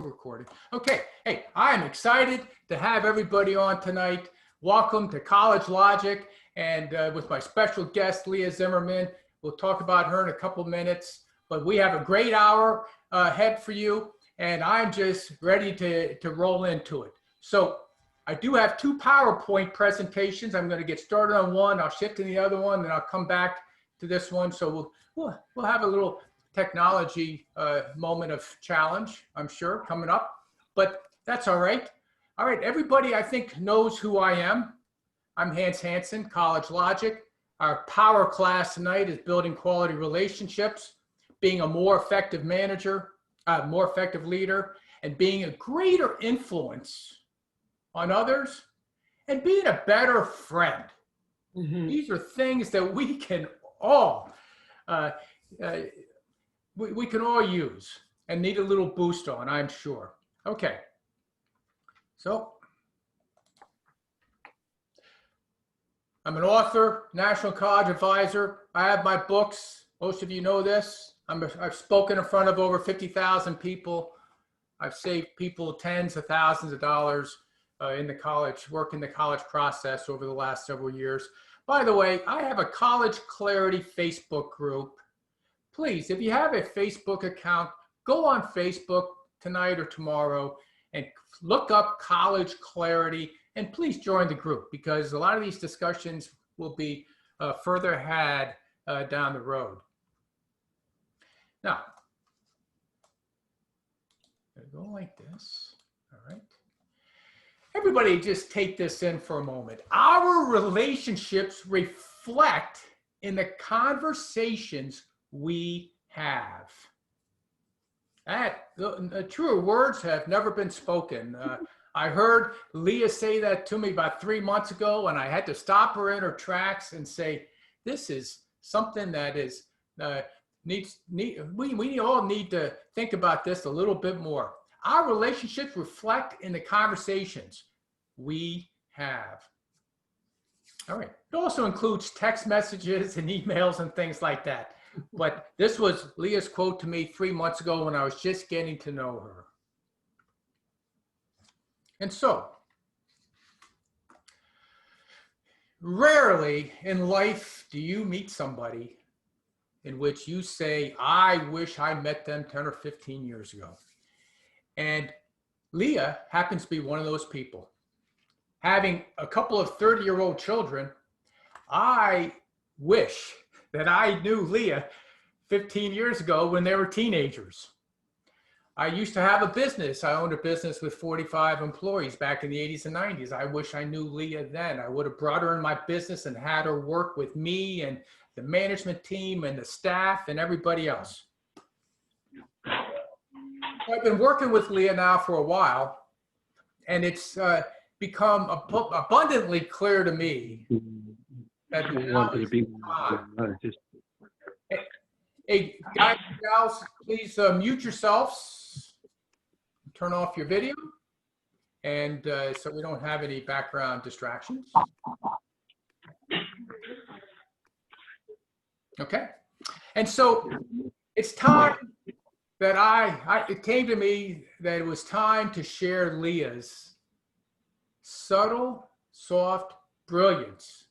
Recording. Okay. Hey, I am excited to have everybody on tonight. Welcome to College Logic, and with my special guest, Leah Zimmerman. We'll talk about her in a couple minutes, but we have a great hour ahead for you, and I'm just ready to roll into it. So I do have two PowerPoint presentations. I'm going to get started on one. I'll shift to the other one, then I'll come back to this one. So we'll have a little technology moment of challenge, I'm sure, coming up, but that's all right. All right, everybody I think knows who I am. I'm Hans Hansen, College Logic. Our power class tonight is building quality relationships, being a more effective manager, a more effective leader, and being a greater influence on others, and being a better friend. These are things that we can all we can all use and need a little boost on, I'm sure. Okay, so I'm an author, National College Advisor. I have my books. Most of you know this. I've spoken in front of over 50,000 people. I've saved people tens of thousands of dollars in the college process over the last several years. By the way, I have a College Clarity Facebook group. Please, if you have a Facebook account, go on Facebook tonight or tomorrow and look up College Clarity, and please join the group, because a lot of these discussions will be further had down the road. Now, I'm going to go like this. All right. Everybody just take this in for a moment. Our relationships reflect in the conversations we have. Truer words have never been spoken. I heard Leah say that to me about 3 months ago, and I had to stop her in her tracks and say, this is something that is we all need to think about this a little bit more. Our relationships reflect in the conversations we have. All right. It also includes text messages and emails and things like that. But this was Leah's quote to me 3 months ago when I was just getting to know her. And so, rarely in life do you meet somebody in which you say, I wish I met them 10 or 15 years ago. And Leah happens to be one of those people. Having a couple of 30-year-old children, I wish that I knew Leah 15 years ago when they were teenagers. I used to have a business. I owned a business with 45 employees back in the 80s and 90s. I wish I knew Leah then. I would have brought her in my business and had her work with me and the management team and the staff and everybody else. I've been working with Leah now for a while, and it's become abundantly clear to me that hey, guys and gals, please mute yourselves, turn off your video, and so we don't have any background distractions. Okay, and so it's time that it came to me that it was time to share Leah's subtle, soft brilliance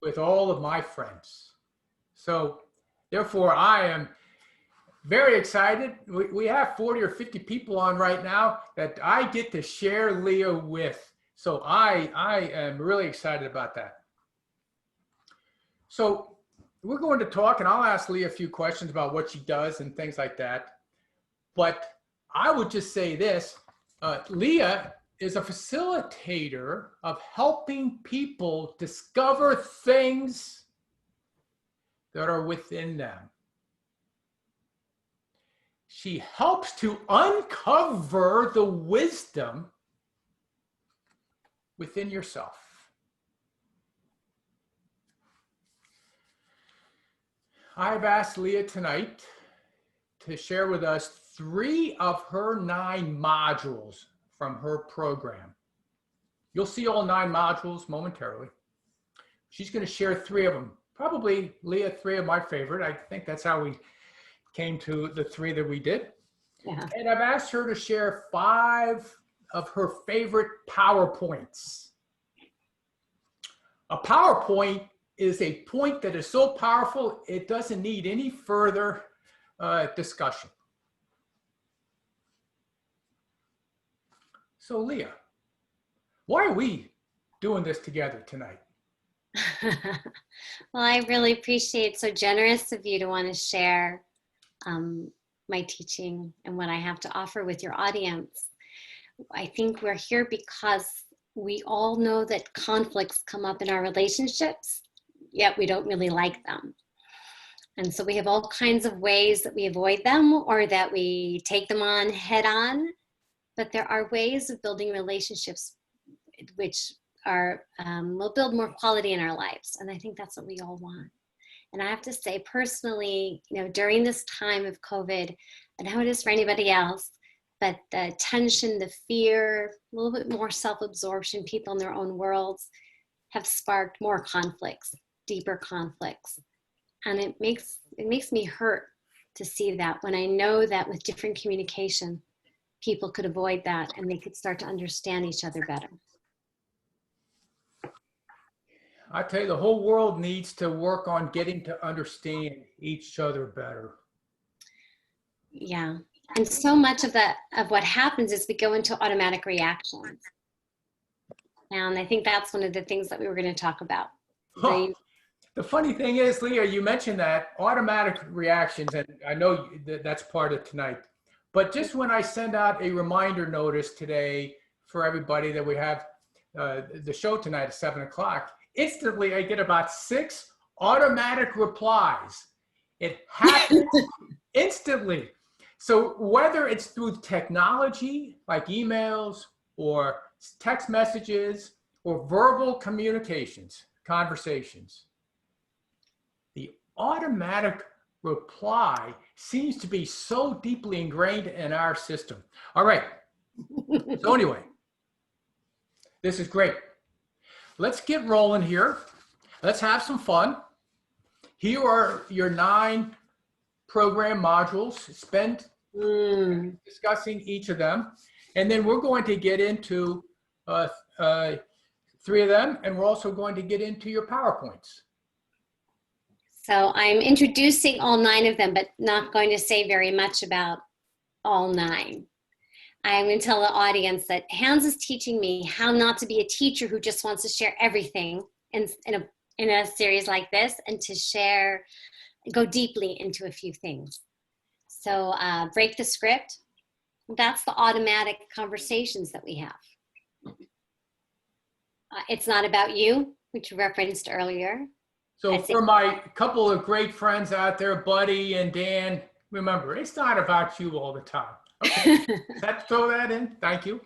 with all of my friends. So therefore, I am very excited. We have 40 or 50 people on right now that I get to share Leah with. So I am really excited about that. So we're going to talk, and I'll ask Leah a few questions about what she does and things like that. But I would just say this, Leah is a facilitator of helping people discover things that are within them. She helps to uncover the wisdom within yourself. I've asked Leah tonight to share with us 3 of her 9 modules from her program. You'll see all 9 modules momentarily. She's going to share 3 of them. Probably, Leah, 3 of my favorite. I think that's how we came to the 3 that we did. Yeah. And I've asked her to share 5 of her favorite PowerPoints. A PowerPoint is a point that is so powerful, it doesn't need any further discussion. So Leah, why are we doing this together tonight? Well, I really appreciate it. So generous of you to want to share my teaching and what I have to offer with your audience. I think we're here because we all know that conflicts come up in our relationships, yet we don't really like them. And so we have all kinds of ways that we avoid them or that we take them on head on. But there are ways of building relationships which are will build more quality in our lives. And I think that's what we all want. And I have to say personally, during this time of COVID, and how it is for anybody else, but the tension, the fear, a little bit more self-absorption, people in their own worlds have sparked more conflicts, deeper conflicts. And it makes me hurt to see that when I know that with different communication, people could avoid that and they could start to understand each other better. I tell you, the whole world needs to work on getting to understand each other better. Yeah. And so much of what happens is we go into automatic reactions. And I think that's one of the things that we were going to talk about. The funny thing is, Leah, you mentioned that automatic reactions, and I know that's part of tonight. But just when I send out a reminder notice today for everybody that we have the show tonight at 7 o'clock, instantly I get about 6 automatic replies. It happens instantly. So whether it's through technology like emails or text messages or verbal communications, conversations, the automatic reply seems to be so deeply ingrained in our system. All right. So anyway, this is great. Let's get rolling here. Let's have some fun. Here are your 9 program modules. Spend discussing each of them. And then we're going to get into 3 of them. And we're also going to get into your PowerPoints. So I'm introducing all 9 of them, but not going to say very much about all 9. I'm going to tell the audience that Hans is teaching me how not to be a teacher who just wants to share everything in a series like this, and to go deeply into a few things. So break the script. That's the automatic conversations that we have. It's not about you, which you referenced earlier. So for my couple of great friends out there, Buddy and Dan, remember, it's not about you all the time. Okay, let's throw that in. Thank you.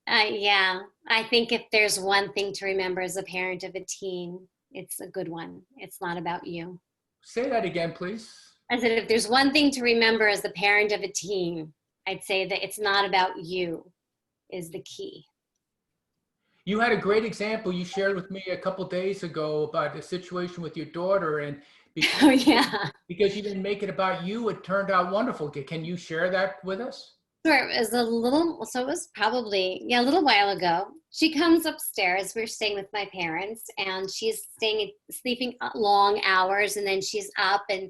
Yeah, I think if there's one thing to remember as a parent of a teen, it's a good one. It's not about you. Say that again, please. I said, if there's one thing to remember as the parent of a teen, I'd say that it's not about you is the key. You had a great example you shared with me a couple days ago about the situation with your daughter, and because you didn't make it about you, it turned out wonderful. Can you share that with us? Sure. It was probably a little while ago. She comes upstairs. We're staying with my parents, and she's sleeping long hours, and then she's up, and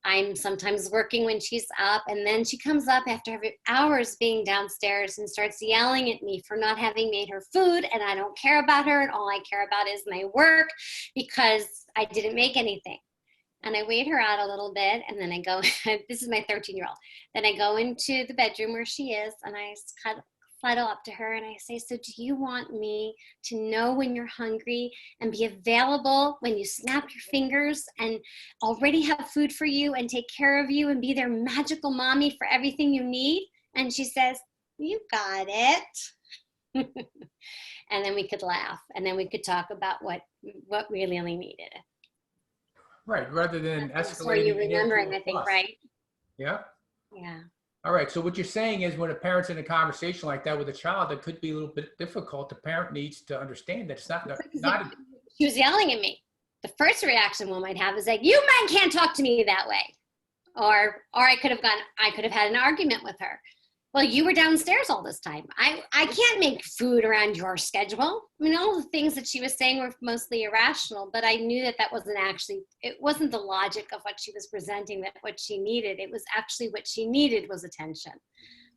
I'm sometimes working when she's up, and then she comes up after hours being downstairs and starts yelling at me for not having made her food, and I don't care about her, and all I care about is my work because I didn't make anything. And I wait her out a little bit, and then I go, this is my 13-year-old. Then I go into the bedroom where she is, and I sidle up to her, and I say, so do you want me to know when you're hungry and be available when you snap your fingers and already have food for you and take care of you and be their magical mommy for everything you need? And she says, you got it. And then we could laugh, and then we could talk about what we really needed. Right, rather than escalating. For you remembering, I think, right? Yeah. Yeah. All right. So what you're saying is, when a parent's in a conversation like that with a child, that could be a little bit difficult. The parent needs to understand that it's not. She was yelling at me. The first reaction one might have is like, "You men can't talk to me that way." Or I could have had an argument with her. Well, you were downstairs all this time. I can't make food around your schedule. I mean, all the things that she was saying were mostly irrational, but I knew that it wasn't the logic of what she was presenting, that what she needed. It was actually what she needed was attention.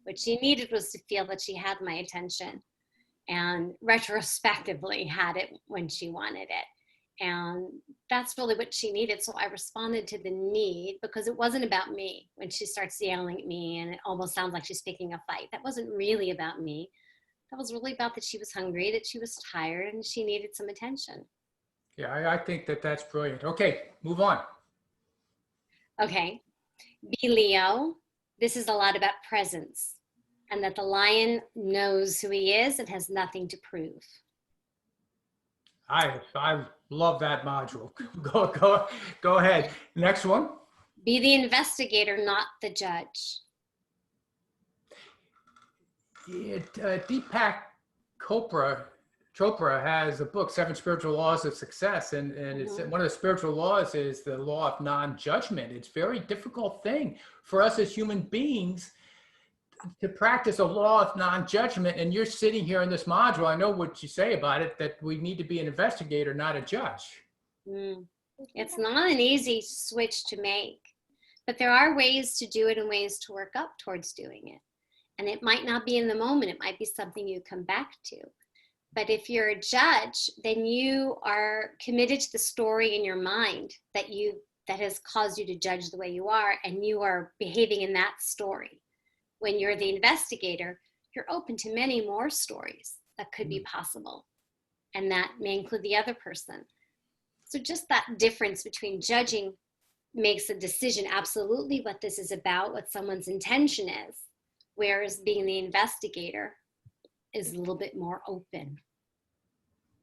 What she needed was to feel that she had my attention, and retrospectively had it when she wanted it. And that's really what she needed. So I responded to the need, because it wasn't about me. When she starts yelling at me and it almost sounds like she's picking a fight, that wasn't really about me. That was really about that she was hungry, that she was tired, and she needed some attention. Yeah, I think that that's brilliant. Okay, move on. Okay. Be Leo. This is a lot about presence, and that the lion knows who he is and has nothing to prove. I love that module. Go ahead. Next one. Be the investigator, not the judge. Deepak Chopra has a book, Seven Spiritual Laws of Success, and it's one of the spiritual laws is the law of non-judgment. It's a very difficult thing for us as human beings to practice a law of non-judgment. And you're sitting here in this module, I know what you say about it, that we need to be an investigator, not a judge. It's not an easy switch to make, but there are ways to do it and ways to work up towards doing it. And it might not be in the moment, it might be something you come back to. But if you're a judge, then you are committed to the story in your mind that has caused you to judge the way you are, and you are behaving in that story. When you're the investigator, you're open to many more stories that could be possible, and that may include the other person. So just that difference between judging makes a decision absolutely what this is about, what someone's intention is, whereas being the investigator is a little bit more open.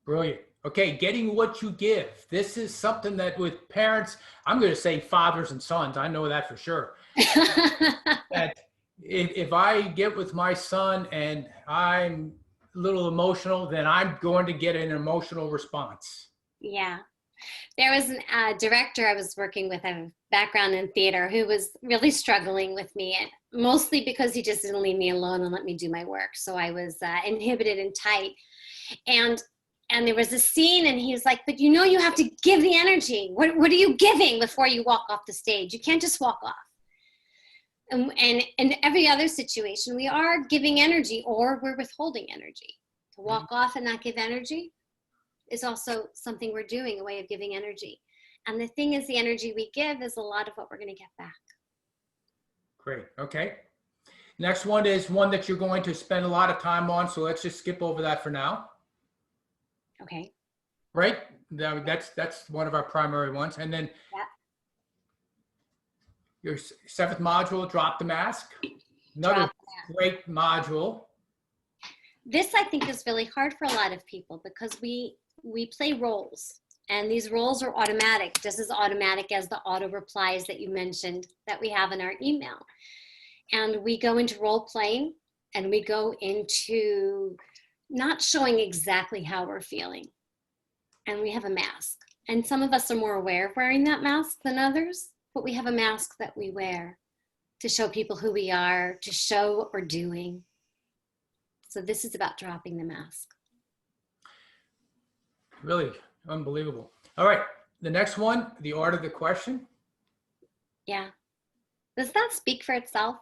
Brilliant. Okay, getting what you give. This is something that with parents, I'm going to say fathers and sons, I know that for sure. That if I get with my son and I'm a little emotional, then I'm going to get an emotional response. Yeah. There was a director I was working with, a background in theater, who was really struggling with me, and mostly because he just didn't leave me alone and let me do my work. So I was inhibited and tight. And there was a scene, and he was like, but you have to give the energy. What are you giving before you walk off the stage? You can't just walk off. And in every other situation, we are giving energy or we're withholding energy. To walk off and not give energy is also something we're doing, a way of giving energy. And the thing is, the energy we give is a lot of what we're going to get back. Great. Okay. Next one is one that you're going to spend a lot of time on. So let's just skip over that for now. Okay. Right. That's one of our primary ones. And then your seventh module, drop the mask. Another great module. This, I think, is really hard for a lot of people because we play roles, and these roles are automatic, just as automatic as the auto replies that you mentioned that we have in our email. And we go into role playing, and we go into not showing exactly how we're feeling. And we have a mask. And some of us are more aware of wearing that mask than others, but we have a mask that we wear to show people who we are, to show what we're doing. So this is about dropping the mask. Really unbelievable. All right. The next one, the art of the question. Yeah. Does that speak for itself?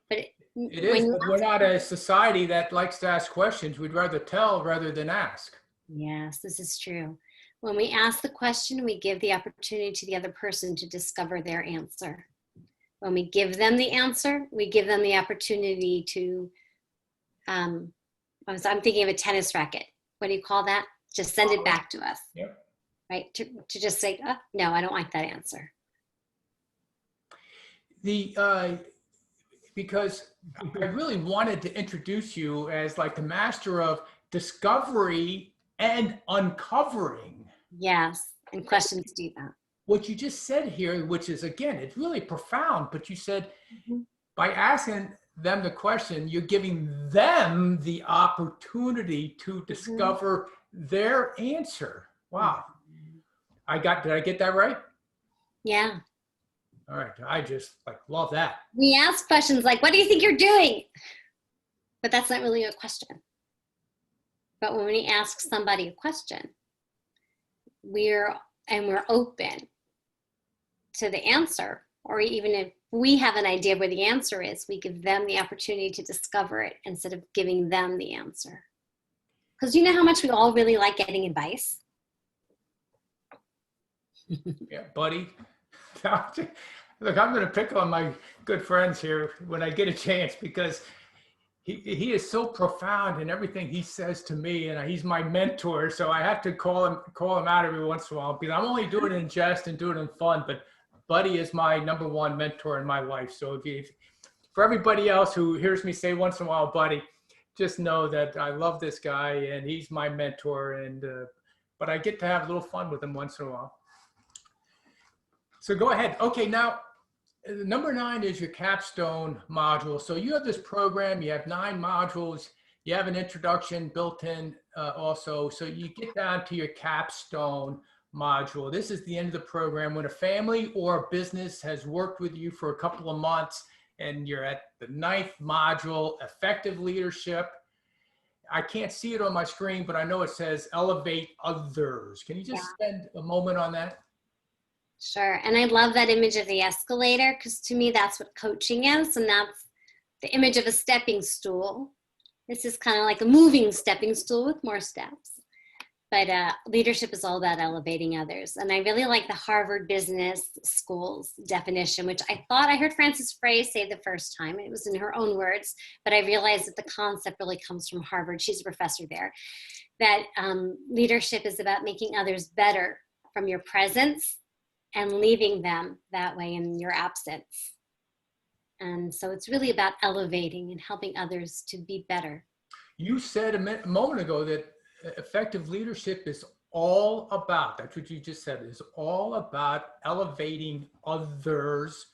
But it is, but we're not a society that likes to ask questions. We'd rather tell rather than ask. Yes, this is true. When we ask the question, we give the opportunity to the other person to discover their answer. When we give them the answer, we give them the opportunity to, I'm thinking of a tennis racket. What do you call that? Just send it back to us. Yep. Right? To just say, oh, no, I don't like that answer. Because I really wanted to introduce you as like the master of discovery and uncovering. Yes, and questions do that. What you just said here, which is, again, it's really profound, but you said by asking them the question, you're giving them the opportunity to discover their answer. Wow. Did I get that right? Yeah. All right. I just like love that. We ask questions like, what do you think you're doing? But that's not really a question. But when we ask somebody a question, we're open to the answer, or even if we have an idea where the answer is, we give them the opportunity to discover it instead of giving them the answer. Because you know how much we all really like getting advice? Yeah, buddy. Look, I'm going to pick on my good friends here when I get a chance, because he is so profound in everything he says to me, and he's my mentor. So I have to call him out every once in a while, because I'm only doing it in jest and doing it in fun. But Buddy is my number one mentor in my life. So for everybody else who hears me say once in a while, Buddy, just know that I love this guy and he's my mentor. And but I get to have a little fun with him once in a while. So go ahead. Okay, now number 9 is your capstone module. So you have this program, you have 9 modules, you have an introduction built in also. So you get down to your capstone module. This is the end of the program when a family or a business has worked with you for a couple of months and you're at the 9th module, effective leadership. I can't see it on my screen, but I know it says elevate others. Can you just spend a moment on that? Sure. And I love that image of the escalator, because to me, that's what coaching is. And that's the image of a stepping stool. This is kind of like a moving stepping stool with more steps. But leadership is all about elevating others. And I really like the Harvard Business School's definition, which I thought I heard Frances Frey say the first time. It was in her own words, but I realized that the concept really comes from Harvard. She's a professor there. That leadership is about making others better from your presence and leaving them that way in your absence. And so it's really about elevating and helping others to be better. You said a moment ago that effective leadership is all about, that's what you just said, is all about elevating others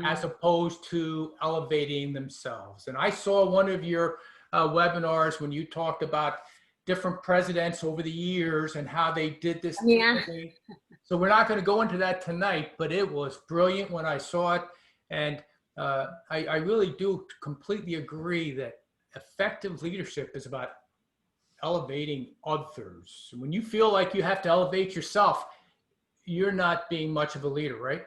as opposed to elevating themselves. And I saw one of your webinars when you talked about different presidents over the years and how they did this. Yeah. So we're not going to go into that tonight, but it was brilliant when I saw it. And I really do completely agree that effective leadership is about elevating others. When you feel like you have to elevate yourself, you're not being much of a leader, right?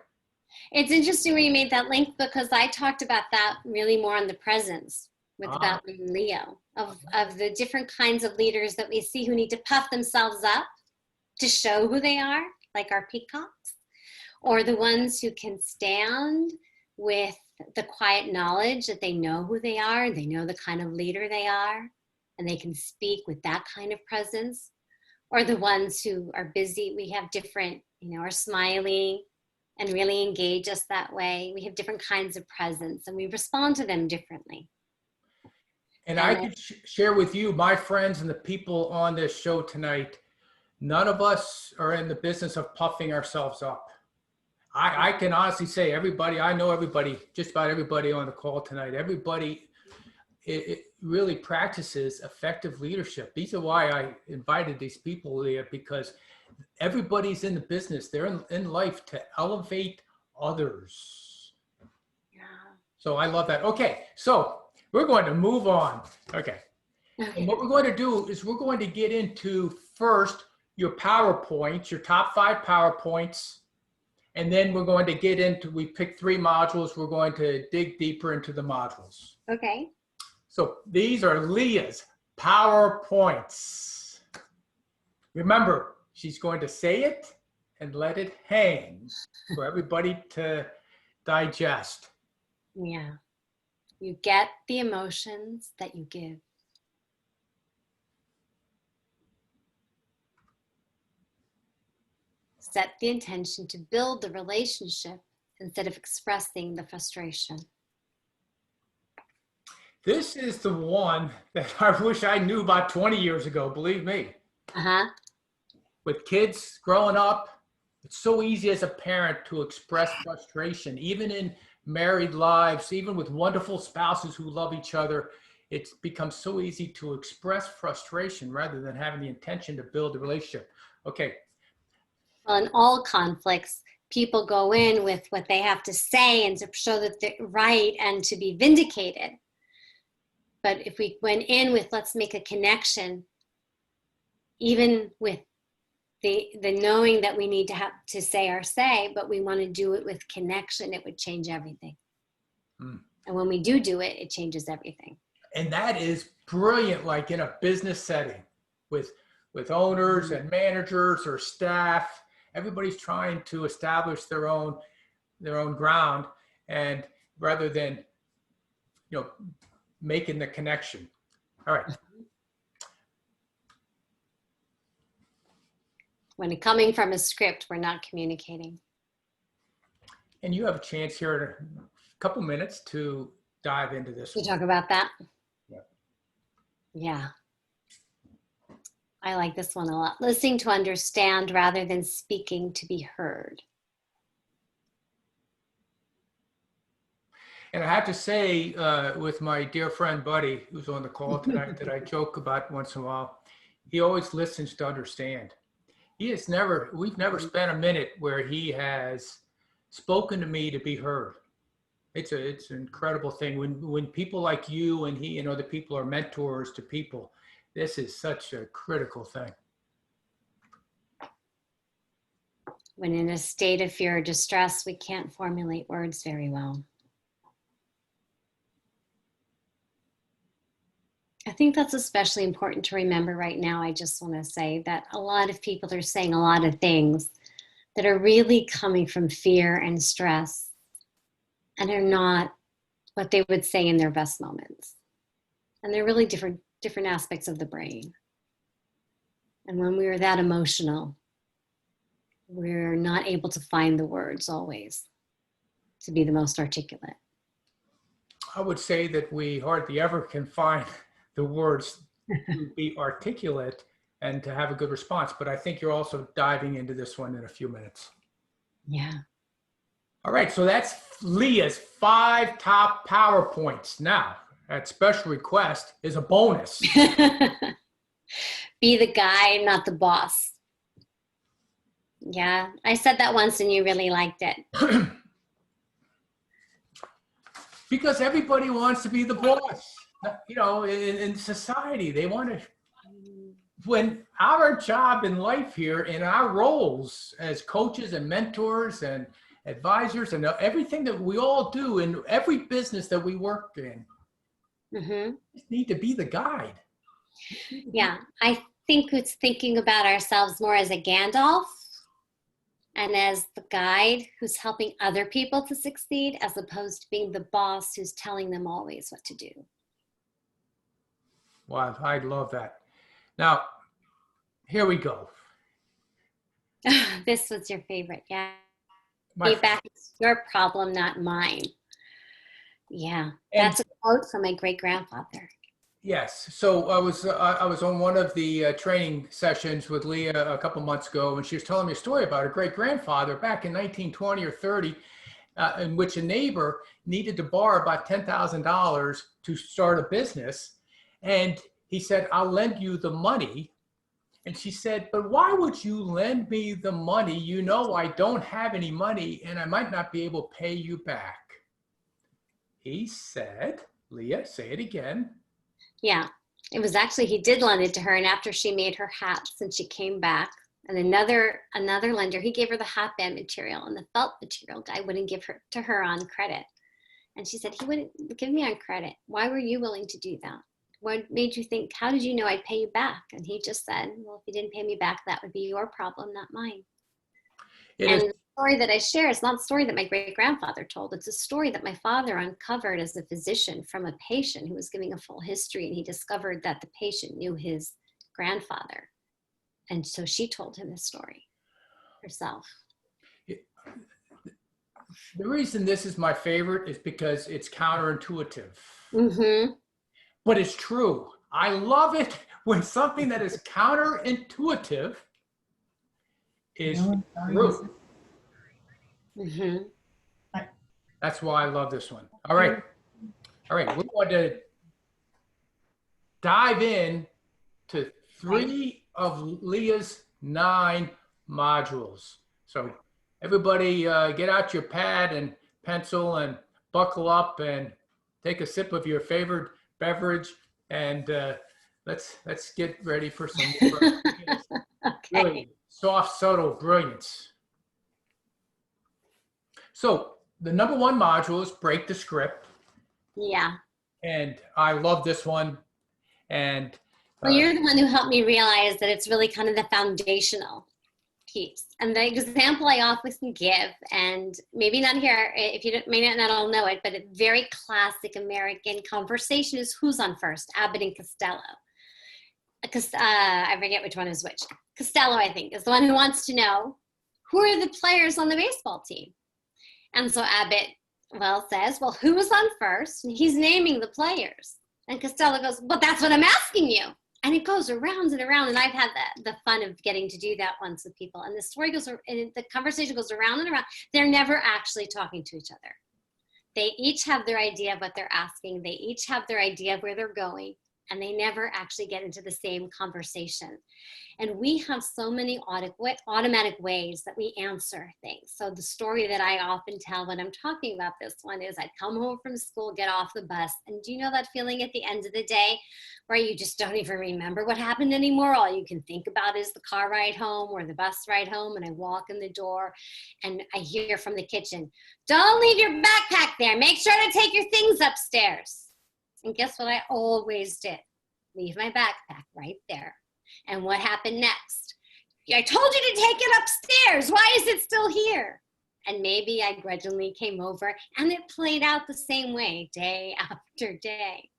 It's interesting when you made that link, because I talked about that really more on the presence with about Leo, of the different kinds of leaders that we see who need to puff themselves up to show who they are, like our peacocks, or the ones who can stand with the quiet knowledge that they know who they are, they know the kind of leader they are, and they can speak with that kind of presence, or the ones who are busy. We have different, are smiling and really engage us that way. We have different kinds of presence and we respond to them differently. And I can share with you, my friends and the people on this show tonight, none of us are in the business of puffing ourselves up. I can honestly say I know everybody, just about everybody on the call tonight, everybody it really practices effective leadership. These are why I invited these people, Leah, because everybody's in the business. They're in life to elevate others. Yeah. So I love that. Okay, so we're going to move on. Okay. And what we're going to do is we're going to get into first your PowerPoints, your top 5 PowerPoints. And then we're going to get into, we picked 3 modules. We're going to dig deeper into the modules. Okay. So these are Leah's PowerPoints. Remember, she's going to say it and let it hang for everybody to digest. Yeah. You get the emotions that you give. Set the intention to build the relationship instead of expressing the frustration. This is the one that I wish I knew about 20 years ago, believe me. With kids growing up, it's so easy as a parent to express frustration, even in married lives, even with wonderful spouses who love each other. It's become so easy to express frustration rather than having the intention to build a relationship. Okay. Well, in all conflicts, people go in with what they have to say and to show that they're right and to be vindicated. But if we went in with, let's make a connection, even with the knowing that we need to have to say our say, but we want to do it with connection, it would change everything. And when we do it, it changes everything. And that is brilliant, like in a business setting with owners and managers or staff. Everybody's trying to establish their own ground, and rather than, making the connection. All right. When coming from a script, we're not communicating. And you have a chance here in a couple minutes to dive into this. To talk about that? Yeah. Yeah. I like this one a lot. Listening to understand rather than speaking to be heard. And I have to say, with my dear friend Buddy, who's on the call tonight, that I joke about once in a while, he always listens to understand. We've never spent a minute where he has spoken to me to be heard. It's an incredible thing when people like you and he and other people are mentors to people. This is such a critical thing. When in a state of fear or distress, we can't formulate words very well. I think that's especially important to remember right now. I just want to say that a lot of people are saying a lot of things that are really coming from fear and stress and are not what they would say in their best moments. And they're really different aspects of the brain. And when we are that emotional, we're not able to find the words always to be the most articulate. I would say that we hardly ever can find the words to be articulate and to have a good response. But I think you're also diving into this one in a few minutes. Yeah. All right. So that's Leah's 5 top PowerPoints. Now, at special request is a bonus. Be the guy, not the boss. Yeah. I said that once and you really liked it. Because everybody wants to be the boss. In society, they want to, when our job in life here, in our roles as coaches and mentors and advisors and everything that we all do in every business that we work in, just need to be the guide. Yeah, I think it's thinking about ourselves more as a Gandalf and as the guide who's helping other people to succeed, as opposed to being the boss who's telling them always what to do. Wow, I love that. Now, here we go. This was your favorite, yeah. Feedback is your problem, not mine. Yeah, that's a quote from my great-grandfather. Yes. So I was on one of the training sessions with Leah a couple months ago, and she was telling me a story about her great-grandfather back in 1920 or 30, in which a neighbor needed to borrow about $10,000 to start a business. And he said, "I'll lend you the money." And she said, "But why would you lend me the money? You know I don't have any money and I might not be able to pay you back." He said, Leah, say it again. Yeah, it was actually, he did lend it to her, and after she made her hats and she came back, and another lender, he gave her the hat band material, and the felt material guy wouldn't give her to her on credit. And she said, "He wouldn't give me on credit. Why were you willing to do that? What made you think, how did you know I'd pay you back?" And he just said, "Well, if you didn't pay me back, that would be your problem, not mine." And the story that I share is not a story that my great-grandfather told. It's a story that my father uncovered as a physician from a patient who was giving a full history, and he discovered that the patient knew his grandfather. And so she told him his story herself. The reason this is my favorite is because it's counterintuitive. Mm-hmm. But it's true. I love it when something that is counterintuitive is true. Mm-hmm. That's why I love this one. All right. We're going to dive in to 3 of Leah's 9 modules. So Everybody get out your pad and pencil and buckle up and take a sip of your favorite beverage, and let's get ready for some more Okay. really soft, subtle brilliance. So the number one module is break the script, Yeah. and I love this one. And Well, you're the one who helped me realize that it's really kind of the foundational piece. And the example I often give, and maybe not here, if you may not all know it, but a very classic American conversation is who's on first, Abbott and Costello. I forget which one is which. Costello, I think, is the one who wants to know who are the players on the baseball team. And so Abbott, says, who was on first? And he's naming the players. And Costello goes, well, that's what I'm asking you. And it goes around and around. And I've had the fun of getting to do that once with people. And the story goes, and the conversation goes around and around. They're never actually talking to each other. They each have their idea of what they're asking. They each have their idea of where they're going. And they never actually get into the same conversation. And we have so many automatic ways that we answer things. So the story that I often tell when I'm talking about this one is I'd come home from school, get off the bus, and do you know that feeling at the end of the day where you just don't even remember what happened anymore? All you can think about is the car ride home or the bus ride home, and I walk in the door and I hear from the kitchen, don't leave your backpack there. Make sure to take your things upstairs. And guess what I always did? Leave my backpack right there. And what happened next? I told you to take it upstairs. Why is it still here? And maybe I grudgingly came over, and it played out the same way day after day.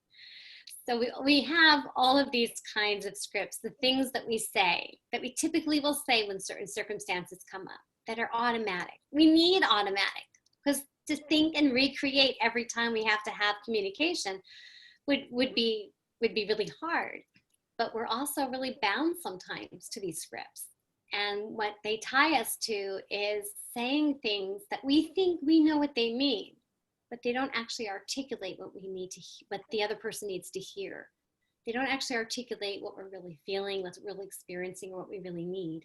So we have all of these kinds of scripts, the things that we say, that we typically will say when certain circumstances come up, that are automatic. We need automatic, because to think and recreate every time we have to have communication would be really hard. But we're also really bound sometimes to these scripts. And what they tie us to is saying things that we think we know what they mean, but they don't actually articulate what what the other person needs to hear. They don't actually articulate what we're really feeling, what we're really experiencing, or what we really need.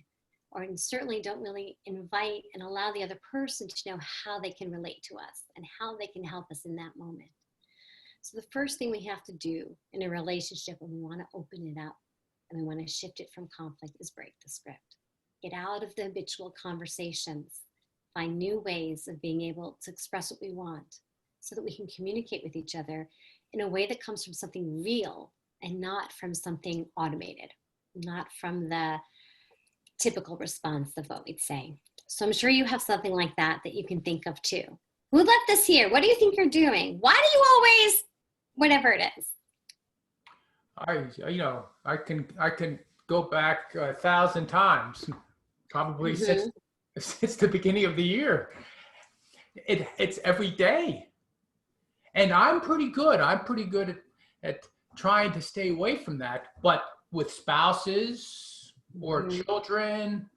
And certainly don't really invite and allow the other person to know how they can relate to us and how they can help us in that moment. So the first thing we have to do in a relationship when we want to open it up and we want to shift it from conflict is break the script. Get out of the habitual conversations. Find new ways of being able to express what we want so that we can communicate with each other in a way that comes from something real and not from something automated, not from the typical response of what we'd say. So I'm sure you have something like that you can think of too. Who left this here? What do you think you're doing? Why do you always, whatever it is? I can go back 1,000 times, probably since the beginning of the year. It's every day, and I'm pretty good. At trying to stay away from that. But with spouses or children,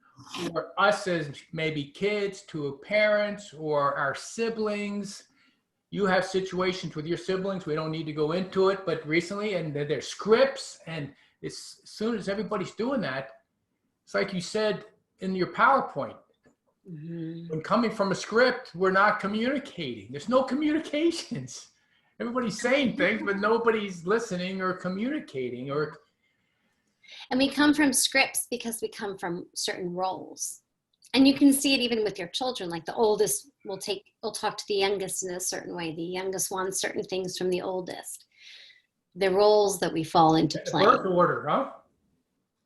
or us as maybe kids to parents or our siblings. You have situations with your siblings. We don't need to go into it, but recently, and there's scripts, and as soon as everybody's doing that, it's like you said in your PowerPoint. When coming from a script, we're not communicating. There's no communications. Everybody's saying things, but nobody's listening or communicating. And we come from scripts because we come from certain roles. And you can see it even with your children, like the oldest will talk to the youngest in a certain way. The youngest wants certain things from the oldest. The roles that we fall into play. Birth order, huh?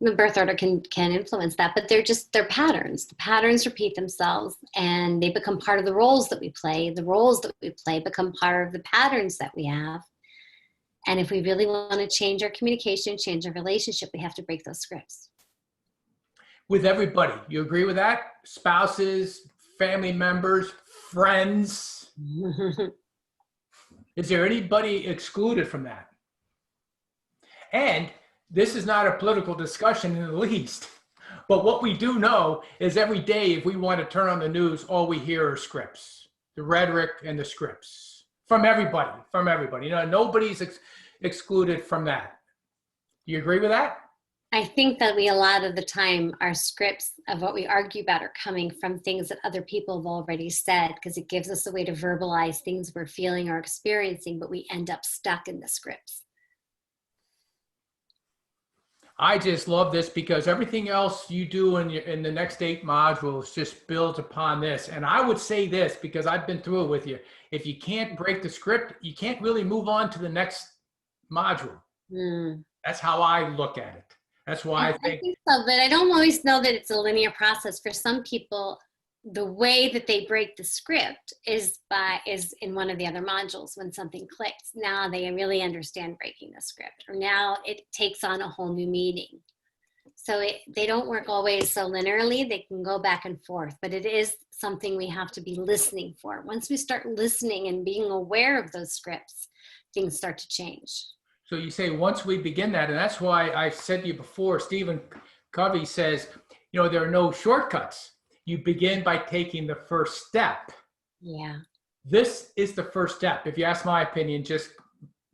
The birth order can influence that, but they're patterns. The patterns repeat themselves and they become part of the roles that we play. The roles that we play become part of the patterns that we have. And if we really want to change our communication, change our relationship, we have to break those scripts. With everybody. You agree with that? Spouses, family members, friends. Is there anybody excluded from that? And this is not a political discussion in the least. But what we do know is every day, if we want to turn on the news, all we hear are scripts, the rhetoric and the scripts from everybody. Nobody's excluded from that. Do you agree with that? I think that we, a lot of the time, our scripts of what we argue about are coming from things that other people have already said, because it gives us a way to verbalize things we're feeling or experiencing, but we end up stuck in the scripts. I just love this because everything else you do in the next 8 modules just builds upon this. And I would say this because I've been through it with you. If you can't break the script, you can't really move on to the next module. That's how I look at it. That's why I think so, but I don't always know that it's a linear process. For some people, the way that they break the script is in one of the other modules. When something clicks, now they really understand breaking the script, or now it takes on a whole new meaning. So they don't work always so linearly. They can go back and forth, but it is something we have to be listening for. Once we start listening and being aware of those scripts, things start to change. So you say once we begin that, and that's why I said to you before, Stephen Covey says, there are no shortcuts. You begin by taking the first step. Yeah. This is the first step. If you ask my opinion, just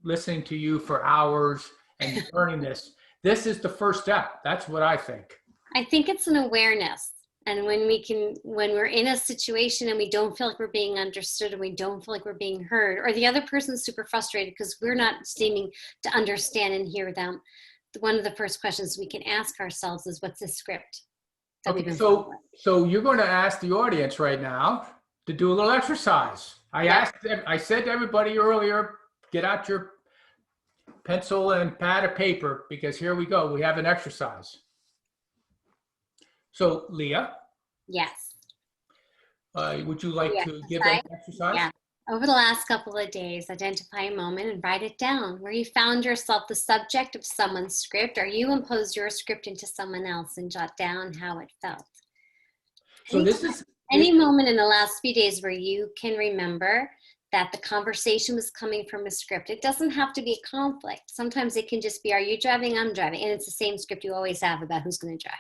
listening to you for hours and learning this is the first step. That's what I think. I think it's an awareness. And when we're in a situation and we don't feel like we're being understood, and we don't feel like we're being heard, or the other person's super frustrated because we're not seeming to understand and hear them, one of the first questions we can ask ourselves is, what's this script? Okay, so you're going to ask the audience right now to do a little exercise. I said to everybody earlier, get out your pencil and pad of paper, because here we go. We have an exercise. So, Leah? Yes. Would you like to give an exercise? Yeah. Over the last couple of days, identify a moment and write it down where you found yourself the subject of someone's script, or you imposed your script into someone else, and jot down how it felt. So this is any moment in the last few days where you can remember that the conversation was coming from a script. It doesn't have to be a conflict. Sometimes it can just be, are you driving? I'm driving. And it's the same script you always have about who's going to drive.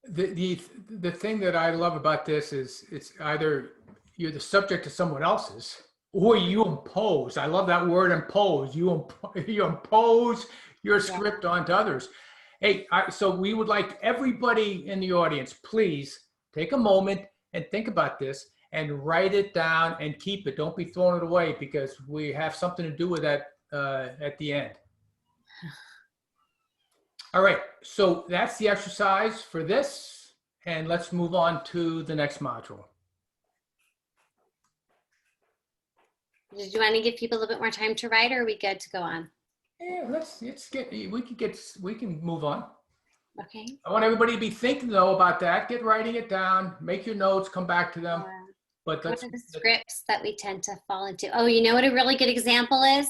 The thing that I love about this is it's either you're the subject of someone else's, or you impose. I love that word, impose. You impose your script onto others. Hey, so we would like everybody in the audience, please take a moment and think about this and write it down and keep it. Don't be throwing it away, because we have something to do with that at the end. All right, so that's the exercise for this, and let's move on to the next module. Did you want to give people a little bit more time to write, or are we good to go on? Yeah, we can move on. Okay. I want everybody to be thinking though about that. Writing it down, make your notes, come back to them. But what are the scripts that we tend to fall into? Oh, you know what a really good example is?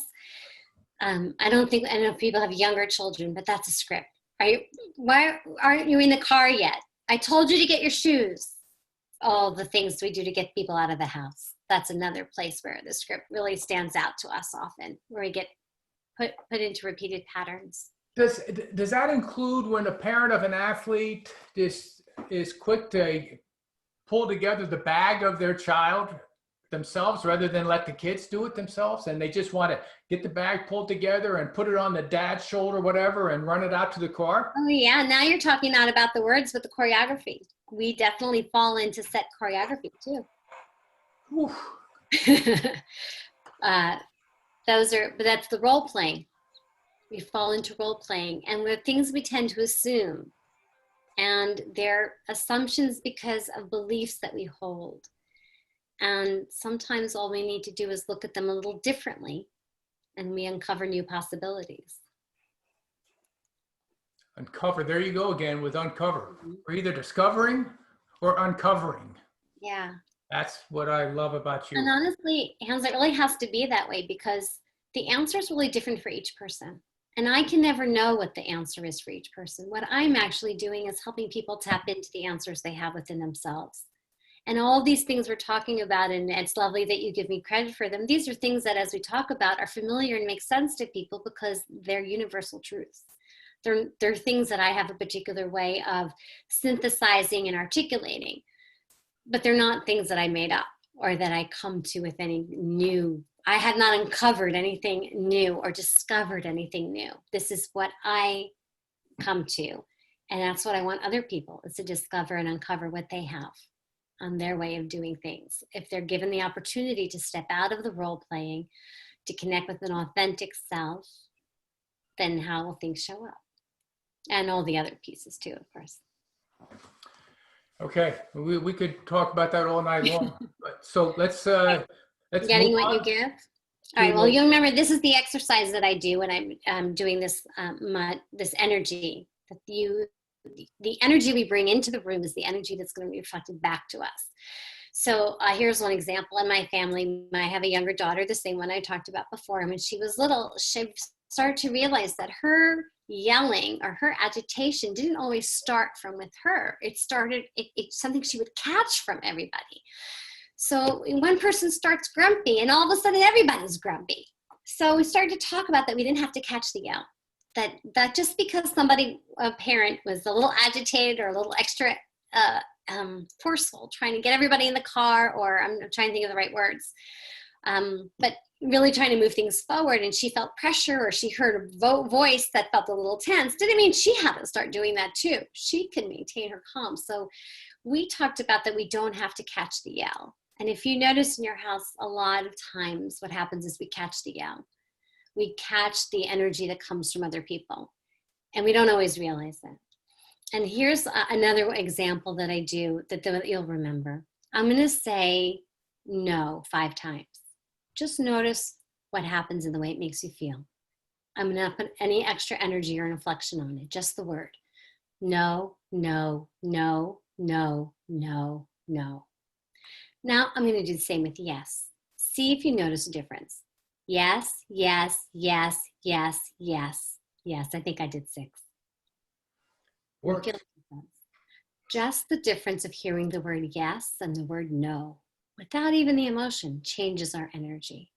I know if people have younger children, but that's a script. Why aren't you in the car yet? I told you to get your shoes. All the things we do to get people out of the house. That's another place where the script really stands out to us often, where we get put into repeated patterns. Does that include when a parent of an athlete is quick to pull together the bag of their child themselves rather than let the kids do it themselves, and they just want to get the bag pulled together and put it on the dad's shoulder, whatever, and run it out to the car? Oh yeah, now you're talking not about the words, but the choreography. We definitely fall into set choreography too. But that's the role playing. We fall into role playing, and the things we tend to assume, and they're assumptions because of beliefs that we hold. And sometimes all we need to do is look at them a little differently, and we uncover new possibilities. Uncover, there you go again with uncover. We're either discovering or uncovering. Yeah. That's what I love about you. And honestly, Hans, it really has to be that way, because the answer is really different for each person. And I can never know what the answer is for each person. What I'm actually doing is helping people tap into the answers they have within themselves. And all these things we're talking about, and it's lovely that you give me credit for them. These are things that, as we talk about, are familiar and make sense to people because they're universal truths. They're things that I have a particular way of synthesizing and articulating, but they're not things that I made up or that I come to with any new I had not uncovered anything new or discovered anything new. This is what I come to. And that's what I want other people, is to discover and uncover what they have on their way of doing things. If they're given the opportunity to step out of the role playing, to connect with an authentic self, then how will things show up? And all the other pieces too, of course. Okay, we could talk about that all night long. But so let's move Getting what you on give. All right, well, to, you remember this is the exercise that I do when I'm doing this, this energy. That the energy we bring into the room is the energy that's going to be reflected back to us. So here's one example. In my family, I have a younger daughter, the same one I talked about before. And when she was little, she started to realize that her yelling or her agitation didn't always start from with her. It's something she would catch from everybody. So one person starts grumpy and all of a sudden everybody's grumpy. So we started to talk about that. We didn't have to catch the yell. That just because a parent was a little agitated or a little extra forceful, trying to get everybody in the car, or I'm trying to think of the right words, but really trying to move things forward, and she felt pressure or she heard a voice that felt a little tense, didn't mean she had to start doing that too. She could maintain her calm. So we talked about that we don't have to catch the yell. And if you notice in your house, a lot of times what happens is we catch the yell. We catch the energy that comes from other people, and we don't always realize that. And here's another example that I do that you'll remember. I'm going to say no 5 times. Just notice what happens and the way it makes you feel. I'm not put any extra energy or inflection on it, just the word. No, no, no, no, no, no. Now I'm going to do the same with yes. See if you notice a difference. Yes, yes, yes, yes, yes, yes. I think I did 6. work. Just the difference of hearing the word yes and the word no, without even the emotion, changes our energy.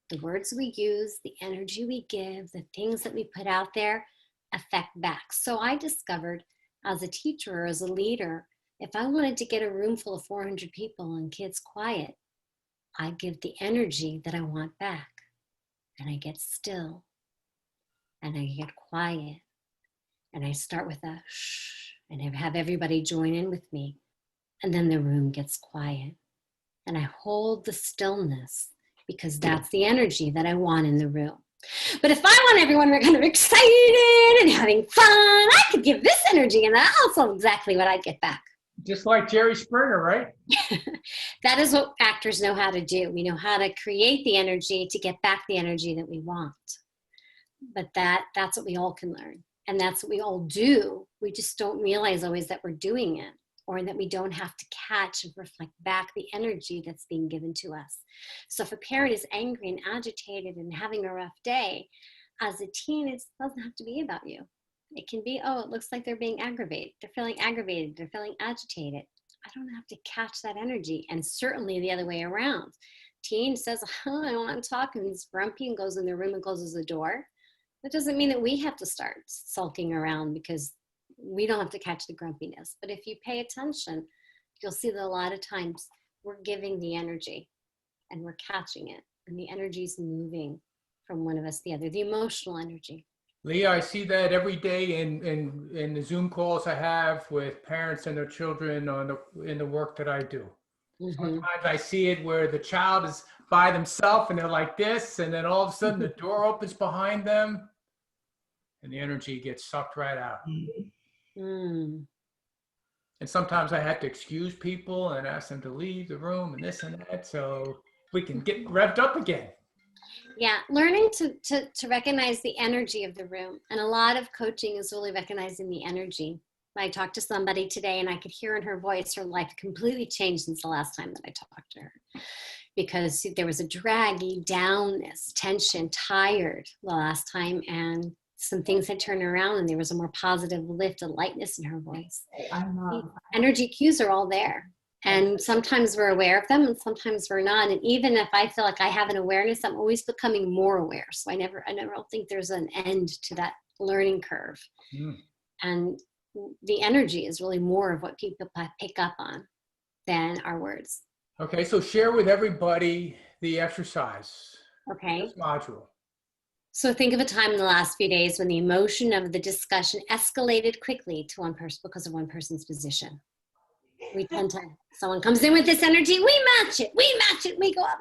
The words we use, the energy we give, the things that we put out there affect back. So I discovered as a teacher or as a leader, if I wanted to get a room full of 400 people and kids quiet, I give the energy that I want back. And I get still. And I get quiet. And I start with a shh. And I have everybody join in with me. And then the room gets quiet. And I hold the stillness because that's the energy that I want in the room. But if I want everyone kind of excited and having fun, I could give this energy, and that's also exactly what I get back. Just like Jerry Springer, right? That is what actors know how to do. We know how to create the energy to get back the energy that we want. But that's what we all can learn. And that's what we all do. We just don't realize always that we're doing it, or that we don't have to catch and reflect back the energy that's being given to us. So if a parent is angry and agitated and having a rough day, as a teen, it doesn't have to be about you. It can be, oh, it looks like they're being aggravated. They're feeling aggravated. They're feeling agitated. I don't have to catch that energy. And certainly the other way around. Teen says, oh, I don't want to talk, and he's grumpy and goes in their room and closes the door. That doesn't mean that we have to start sulking around because we don't have to catch the grumpiness. But if you pay attention, you'll see that a lot of times we're giving the energy and we're catching it. And the energy is moving from one of us to the other, the emotional energy. Leah, I see that every day in the Zoom calls I have with parents and their children in the work that I do. Mm-hmm. Sometimes I see it where the child is by themselves and they're like this, and then all of a sudden the door opens behind them and the energy gets sucked right out. Mm. And sometimes I have to excuse people and ask them to leave the room and this and that so we can get revved up again. Yeah, learning to recognize the energy of the room. And a lot of coaching is really recognizing the energy. I talked to somebody today and I could hear in her voice her life completely changed since the last time that I talked to her. Because there was a draggy downness, tension, tired the last time, and some things had turned around and there was a more positive lift, a lightness in her voice. The energy cues are all there. And sometimes we're aware of them and sometimes we're not. And even if I feel like I have an awareness, I'm always becoming more aware. So I never think there's an end to that learning curve. And the energy is really more of what people pick up on than our words. Okay, so share with everybody the exercise, Okay. this module. So think of a time in the last few days when the emotion of the discussion escalated quickly to one person because of one person's position. We tend to, someone comes in with this energy, we match it, we go up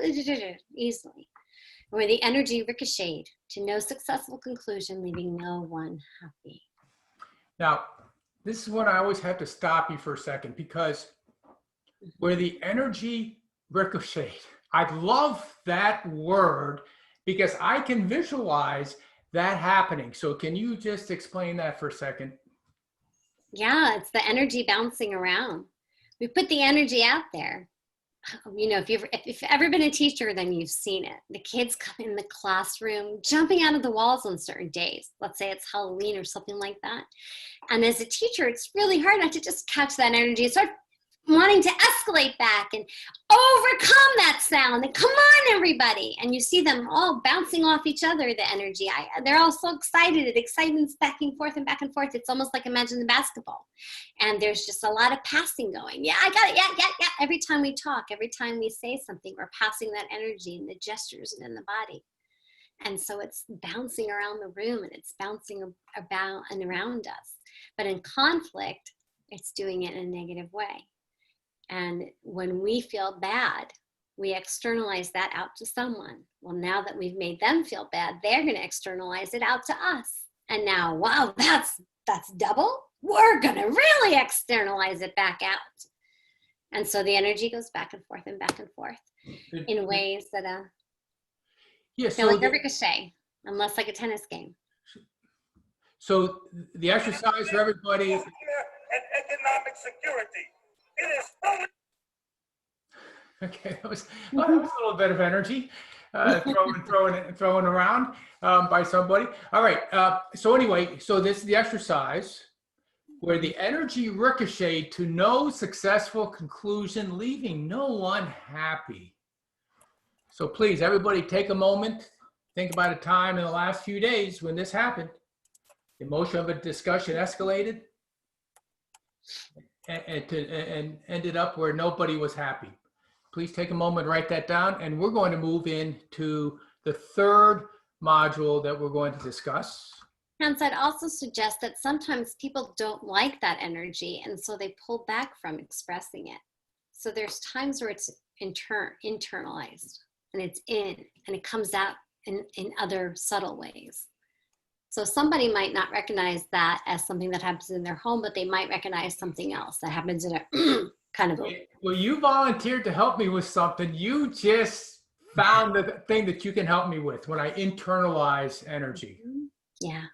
easily. Where the energy ricocheted to no successful conclusion, leaving no one happy. Now, this is when I always have to stop you for a second, because where the energy ricocheted, I love that word because I can visualize that happening. So can you just explain that for a second? Yeah, it's the energy bouncing around. We put the energy out there. You know, if you've ever been a teacher, then you've seen it. The kids come in the classroom jumping out of the walls on certain days. Let's say it's Halloween or something like that. And as a teacher, it's really hard not to just catch that energy and start wanting to escalate back and overcome that sound and come on everybody, and you see them all bouncing off each other, the energy. They're all so excited. Excitement's back and forth and back and forth. It's almost like imagine the basketball, and there's just a lot of passing going. Yeah, I got it. Yeah. Every time we talk, every time we say something, we're passing that energy in the gestures and in the body, and so it's bouncing around the room and it's bouncing about and around us. But in conflict, it's doing it in a negative way. And when we feel bad, we externalize that out to someone. Well, now that we've made them feel bad, they're going to externalize it out to us. And now, wow, that's double. We're going to really externalize it back out. And so the energy goes back and forth and back and forth in ways that feel like a ricochet, unless like a tennis game. So the exercise for everybody. And economic security. It is so. Okay, that was a little bit of energy throwing around by somebody. All right. So anyway, so this is the exercise where the energy ricocheted to no successful conclusion, leaving no one happy. So please, everybody, take a moment. Think about a time in the last few days when this happened. The emotion of a discussion escalated and ended up where nobody was happy. Please take a moment, write that down, and we're going to move into the third module that we're going to discuss. Hence, I'd also suggest that sometimes people don't like that energy, and so they pull back from expressing it. So there's times where it's internalized, and it's in, and it comes out in other subtle ways. So somebody might not recognize that as something that happens in their home, but they might recognize something else that happens in a kind of. Well, you volunteered to help me with something. You just found the thing that you can help me with when I internalize energy. Yeah.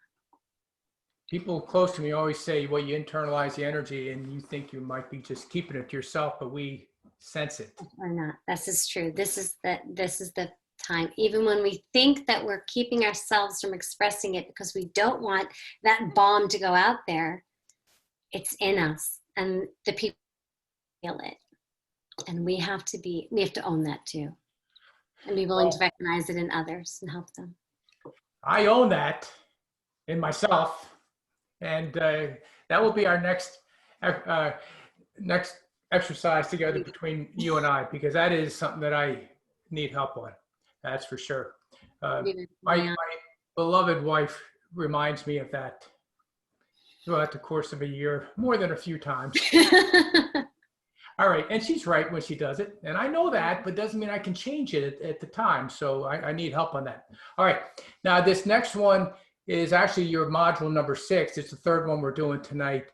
People close to me always say, well, you internalize the energy and you think you might be just keeping it to yourself, but we sense it. Or not. This is true. This is the time. Even when we think that we're keeping ourselves from expressing it because we don't want that bomb to go out there, it's in us, and the people feel it. And we have to own that too, and be willing to recognize it in others and help them. I own that in myself. And that will be our next exercise together between you and I, because that is something that I need help on. That's for sure. My beloved wife reminds me of that throughout the course of a year, more than a few times. All right. And she's right when she does it. And I know that, but doesn't mean I can change it at the time. So I need help on that. All right. Now, this next one is actually your module number 6. It's the third one we're doing tonight.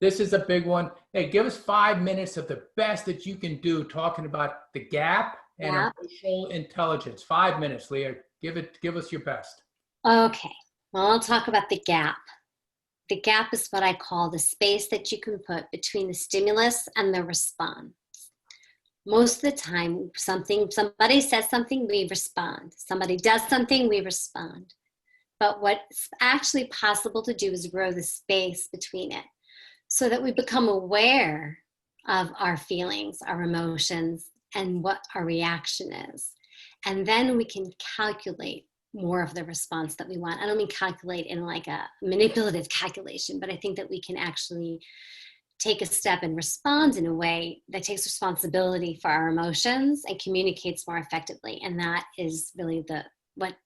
This is a big one. Hey, give us 5 minutes of the best that you can do talking about the gap and emotional intelligence. 5 minutes, Leah. Give us your best. Okay. Well, I'll talk about the gap. The gap is what I call the space that you can put between the stimulus and the response. Most of the time, somebody says something, we respond. Somebody does something, we respond. But what's actually possible to do is grow the space between it so that we become aware of our feelings, our emotions, and what our reaction is. And then we can calculate more of the response that we want. I don't mean calculate in like a manipulative calculation, but I think that we can actually take a step and respond in a way that takes responsibility for our emotions and communicates more effectively. And that is really what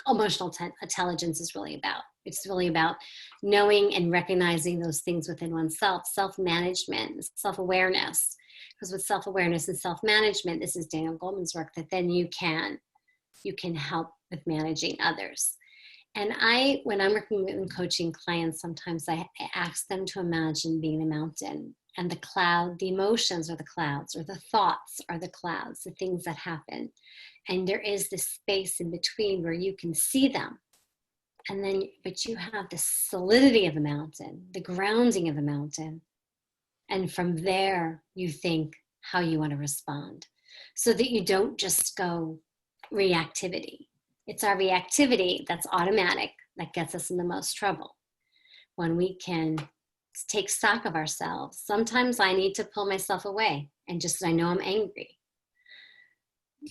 emotional intelligence is really about. It's really about knowing and recognizing those things within oneself, self-management, self-awareness. Because with self-awareness and self-management, this is Daniel Goleman's work, that then you can help with managing others. And when I'm working with and coaching clients, sometimes I ask them to imagine being a mountain, and the emotions are the clouds, or the thoughts are the clouds, the things that happen. And there is this space in between where you can see them. But you have the solidity of a mountain, the grounding of a mountain. And from there, you think how you want to respond, so that you don't just go reactivity. It's our reactivity that's automatic that gets us in the most trouble. When we can take stock of ourselves, sometimes I need to pull myself away and I know I'm angry,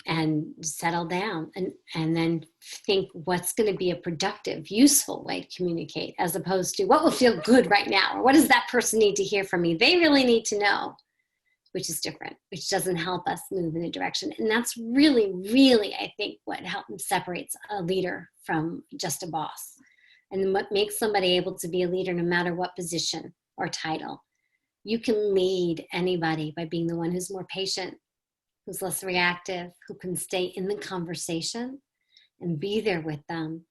and settle down and then think what's going to be a productive, useful way to communicate, as opposed to what will feel good right now, or what does that person need to hear from me? They really need to know, which is different, which doesn't help us move in a direction. And that's really, really, I think, what separates a leader from just a boss, and what makes somebody able to be a leader no matter what position or title. You can lead anybody by being the one who's more patient, who's less reactive, who can stay in the conversation and be there with them,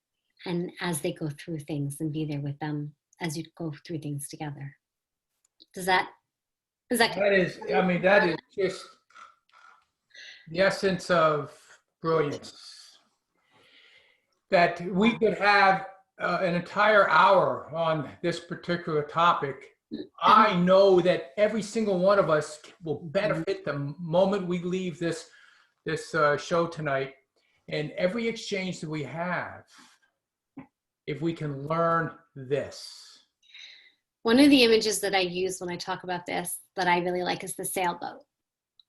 and as they go through things, and be there with them as you go through things together. That is just the essence of brilliance. That we could have an entire hour on this particular topic. I know that every single one of us will benefit the moment we leave this show tonight, and every exchange that we have, if we can learn this. One of the images that I use when I talk about this that I really like is the sailboat.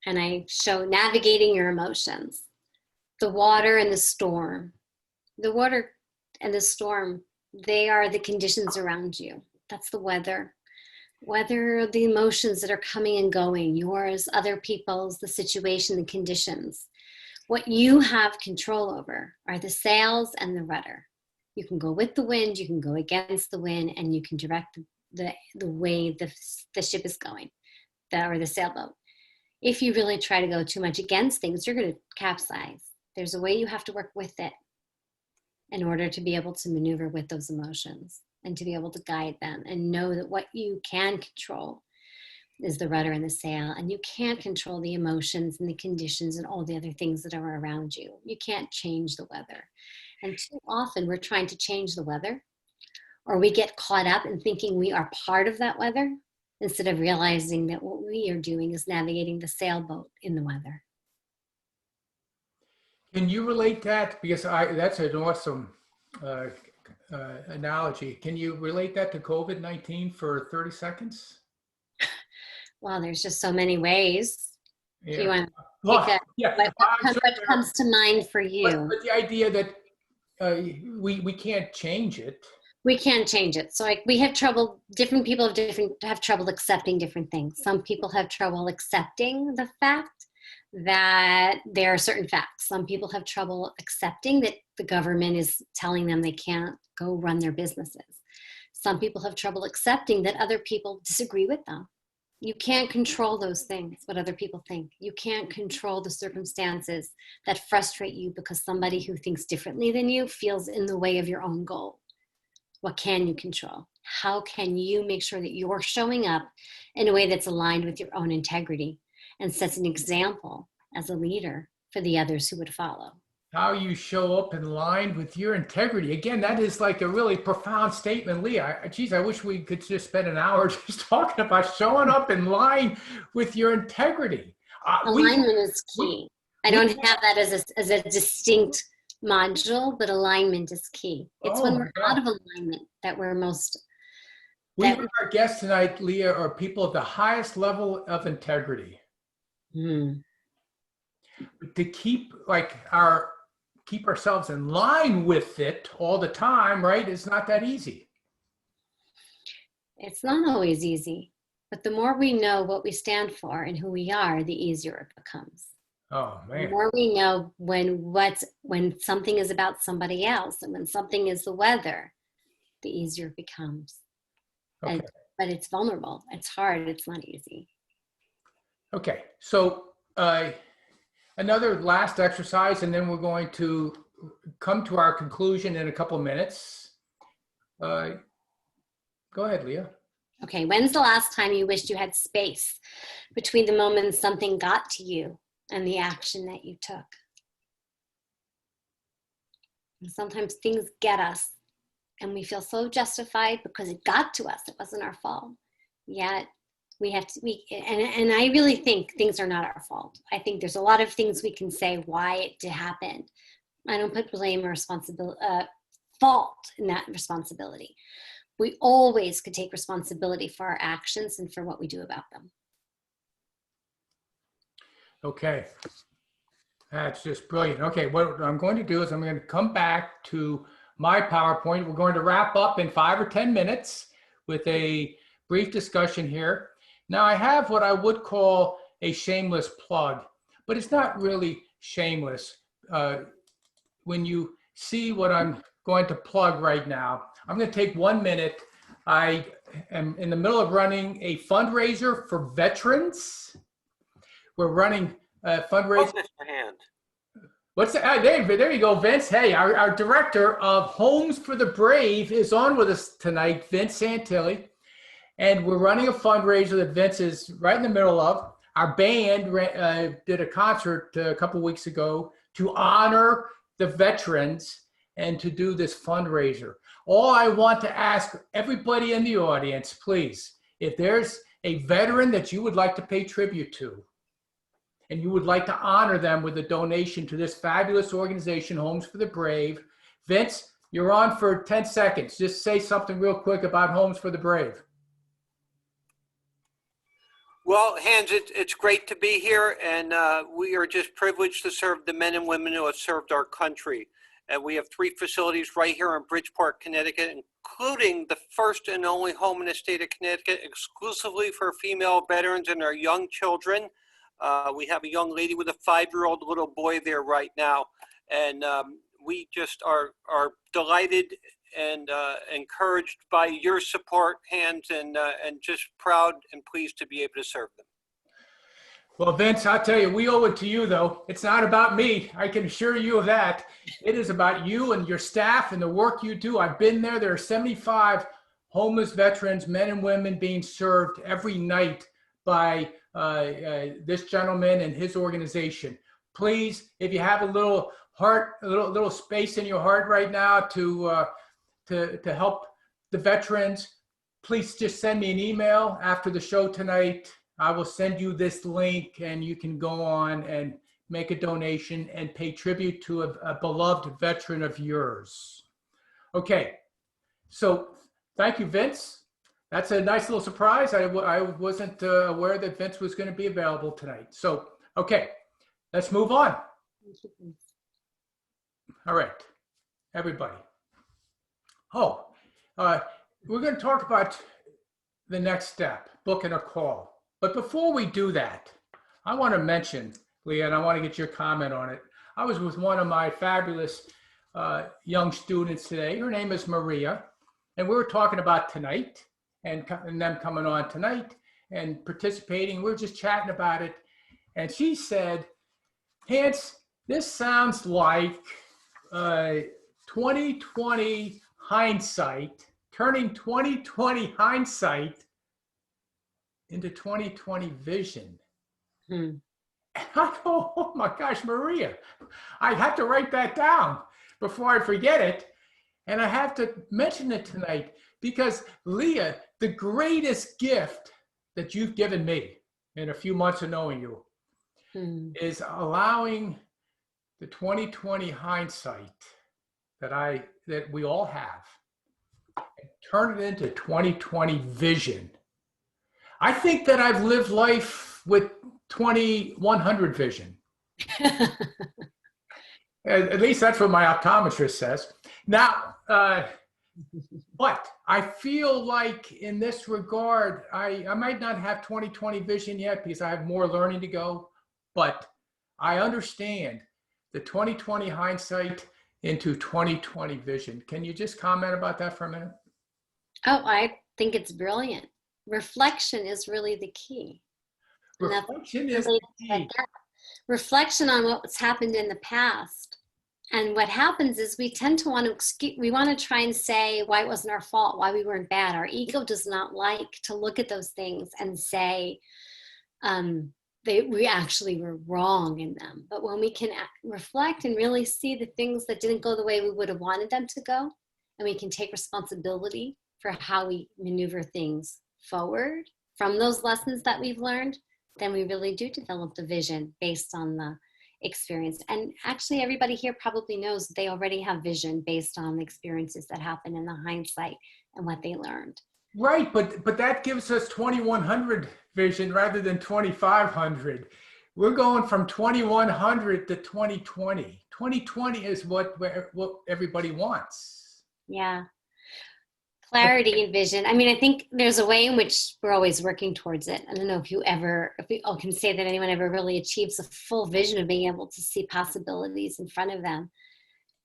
And I show navigating your emotions. The water and the storm. The water and the storm, they are the conditions around you. That's the weather. Whether the emotions that are coming and going, yours, other people's, the situation, the conditions. What you have control over are the sails and the rudder. You can go with the wind, you can go against the wind, and you can direct the way the ship is going, or the sailboat. If you really try to go too much against things, you're going to capsize. There's a way you have to work with it in order to be able to maneuver with those emotions and to be able to guide them, and know that what you can control is the rudder and the sail, and you can't control the emotions and the conditions and all the other things that are around you. You can't change the weather. And too often we're trying to change the weather, or we get caught up in thinking we are part of that weather, instead of realizing that what we are doing is navigating the sailboat in the weather. Can you relate that? Because that's an awesome analogy. Can you relate that to COVID-19 for 30 seconds? Well, there's just so many ways. Yeah. If you want Well, what comes to mind for you? But the idea that we can't change it. We can't change it. So we have trouble, different people have trouble accepting different things. Some people have trouble accepting the fact that there are certain facts. Some people have trouble accepting that the government is telling them they can't go run their businesses. Some people have trouble accepting that other people disagree with them. You can't control those things, what other people think. You can't control the circumstances that frustrate you because somebody who thinks differently than you feels in the way of your own goal. What can you control? How can you make sure that you're showing up in a way that's aligned with your own integrity and sets an example as a leader for the others who would follow? How you show up in line with your integrity. Again, that is like a really profound statement, Leah. I wish we could just spend an hour just talking about showing up in line with your integrity. Alignment is key. I don't have that as a distinct module, but alignment is key. It's when we're out of alignment that we're most... Our guests tonight, Leah, are people of the highest level of integrity. To keep ourselves in line with it all the time, right? It's not that easy. It's not always easy, but the more we know what we stand for and who we are, the easier it becomes. Oh The man. more we know when something is about somebody else and when something is the weather, the easier it becomes. Okay. But it's vulnerable. It's hard. It's not easy. Okay. So another last exercise, and then we're going to come to our conclusion in a couple of minutes. Go ahead, Leah. Okay, when's the last time you wished you had space between the moment something got to you and the action that you took? And sometimes things get us and we feel so justified because it got to us. It wasn't our fault. Yet we have to, and I really think things are not our fault. I think there's a lot of things we can say why it did happen. I don't put blame or responsibility, fault in that responsibility. We always could take responsibility for our actions and for what we do about them. Okay. That's just brilliant. Okay, what I'm going to do is I'm going to come back to my PowerPoint. We're going to wrap up in 5 or 10 minutes with a brief discussion here. Now, I have what I would call a shameless plug, but it's not really shameless. When you see what I'm going to plug right now, I'm going to take 1 minute. I am in the middle of running a fundraiser for veterans. We're running a fundraiser. Mr. Hand. What's that? There you go, Vince. Hey, our director of Homes for the Brave is on with us tonight, Vince Santilli. And we're running a fundraiser that Vince is right in the middle of. Our band did a concert a couple weeks ago to honor the veterans and to do this fundraiser. All I want to ask everybody in the audience, please, if there's a veteran that you would like to pay tribute to, and you would like to honor them with a donation to this fabulous organization, Homes for the Brave. Vince, you're on for 10 seconds. Just say something real quick about Homes for the Brave. Well, Hans, it's great to be here, and we are just privileged to serve the men and women who have served our country. And we have 3 facilities right here in Bridgeport, Connecticut, including the first and only home in the state of Connecticut exclusively for female veterans and our young children. We have a young lady with a 5-year-old little boy there right now. And we just are delighted and encouraged by your support, Hans, and just proud and pleased to be able to serve them. Well, Vince, I'll tell you, we owe it to you, though. It's not about me. I can assure you of that. It is about you and your staff and the work you do. I've been there. There are 75 homeless veterans, men and women, being served every night by this gentleman and his organization. Please, if you have a little heart, a little space in your heart right now to help the veterans, please just send me an email after the show tonight. I will send you this link and you can go on and make a donation and pay tribute to a beloved veteran of yours. Okay, so thank you, Vince. That's a nice little surprise. I wasn't aware that Vince was going to be available tonight. So, okay, let's move on. All right, everybody. Oh, we're going to talk about the next step, booking a call. But before we do that, I want to mention, Leah, and I want to get your comment on it. I was with one of my fabulous young students today. Her name is Maria, and we were talking about tonight and them coming on tonight and participating. We were just chatting about it. And she said, Hans, this sounds like 2020 hindsight, turning 2020 hindsight into 2020 vision. And I go, oh my gosh, Maria, I have to write that down before I forget it. And I have to mention it tonight because, Leah, the greatest gift that you've given me in a few months of knowing you is allowing the 2020 hindsight that we all have and turn it into 2020 vision. I think that I've lived life with 2100 vision. At least that's what my optometrist says. Now, But I feel like in this regard, I might not have 2020 vision yet because I have more learning to go, but I understand the 2020 hindsight into 2020 vision. Can you just comment about that for a minute? Oh, I think it's brilliant. Reflection is really the key. And that's Reflection is related the to that key. gap. Reflection on what's happened in the past. And what happens is we tend to want to we want to try and say why it wasn't our fault, why we weren't bad. Our ego does not like to look at those things and say we actually were wrong in them. But when we can reflect and really see the things that didn't go the way we would have wanted them to go, and we can take responsibility for how we maneuver things forward from those lessons that we've learned, then we really do develop the vision based on the experience. And actually everybody here probably knows they already have vision based on the experiences that happened in the hindsight and what they learned. Right, but that gives us 2100 vision rather than 2500. We're going from 2100 to 2020. 2020 is what everybody wants. Yeah. Clarity and vision. I mean, I think there's a way in which we're always working towards it. I don't know if we all can say that anyone ever really achieves a full vision of being able to see possibilities in front of them,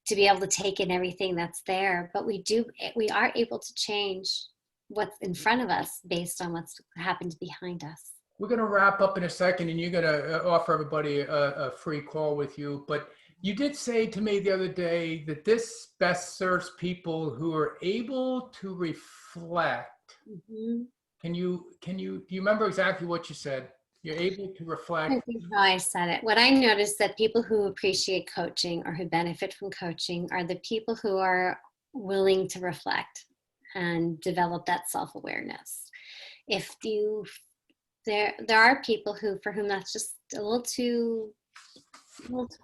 to be able to take in everything that's there. But we are able to change what's in front of us based on what's happened behind us. We're going to wrap up in a second, and you're going to offer everybody a free call with you. But you did say to me the other day that this best serves people who are able to reflect. Mm-hmm. Do you remember exactly what you said? You're able to reflect. I think how I said it. What I noticed that people who appreciate coaching or who benefit from coaching are the people who are willing to reflect and develop that self-awareness. There are people for whom that's just a little too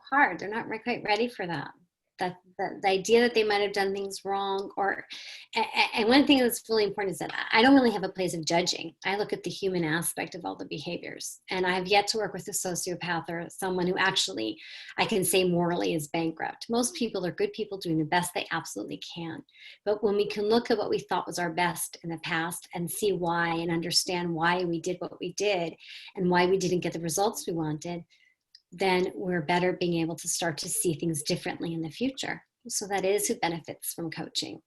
hard. They're not quite ready for that. The idea that they might have done things wrong, and one thing that's really important is that I don't really have a place of judging. I look at the human aspect of all the behaviors, and I have yet to work with a sociopath or someone who actually I can say morally is bankrupt. Most people are good people doing the best they absolutely can. But when we can look at what we thought was our best in the past and see why and understand why we did what we did and why we didn't get the results we wanted, then we're better being able to start to see things differently in the future. So that is who benefits from coaching.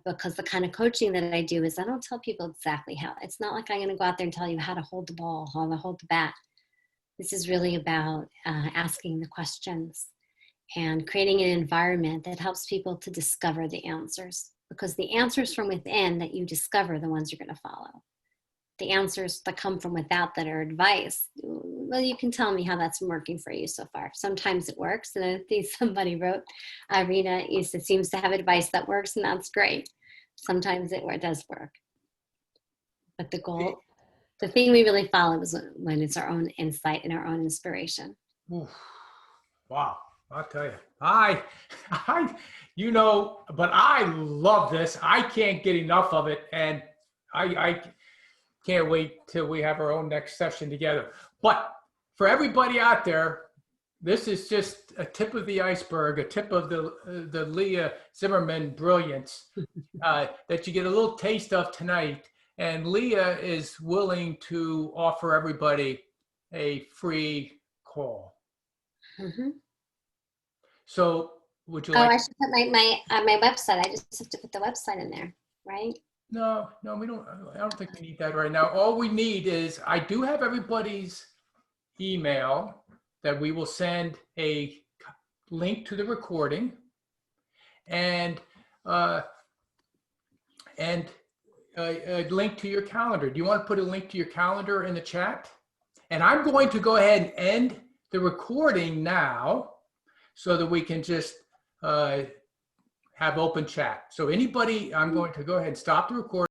Because the kind of coaching that I do is I don't tell people exactly how. It's not like I'm going to go out there and tell you how to hold the ball, how to hold the bat. This is really about asking the questions and creating an environment that helps people to discover the answers. Because the answers from within that you discover are the ones you're going to follow. The answers that come from without that are advice, well, you can tell me how that's working for you so far. Sometimes it works. And I think somebody wrote, Irina seems to have advice that works, and that's great. Sometimes it does work. But the thing we really follow is when it's our own insight and our own inspiration. Oof. Wow. I'll tell you, but I love this. I can't get enough of it. And I can't wait till we have our own next session together. But for everybody out there, this is just a tip of the iceberg, a tip of the Leah Zimmerman brilliance that you get a little taste of tonight. And Leah is willing to offer everybody a free call. Mm-hmm. So would you like? I should put my website. I just have to put the website in there, right? No, we don't. I don't think we need that right now. All we need is, I do have everybody's email that we will send a link to the recording and a link to your calendar. Do you want to put a link to your calendar in the chat? And I'm going to go ahead and end the recording now so that we can just have open chat. So anybody, I'm going to go ahead and stop the recording.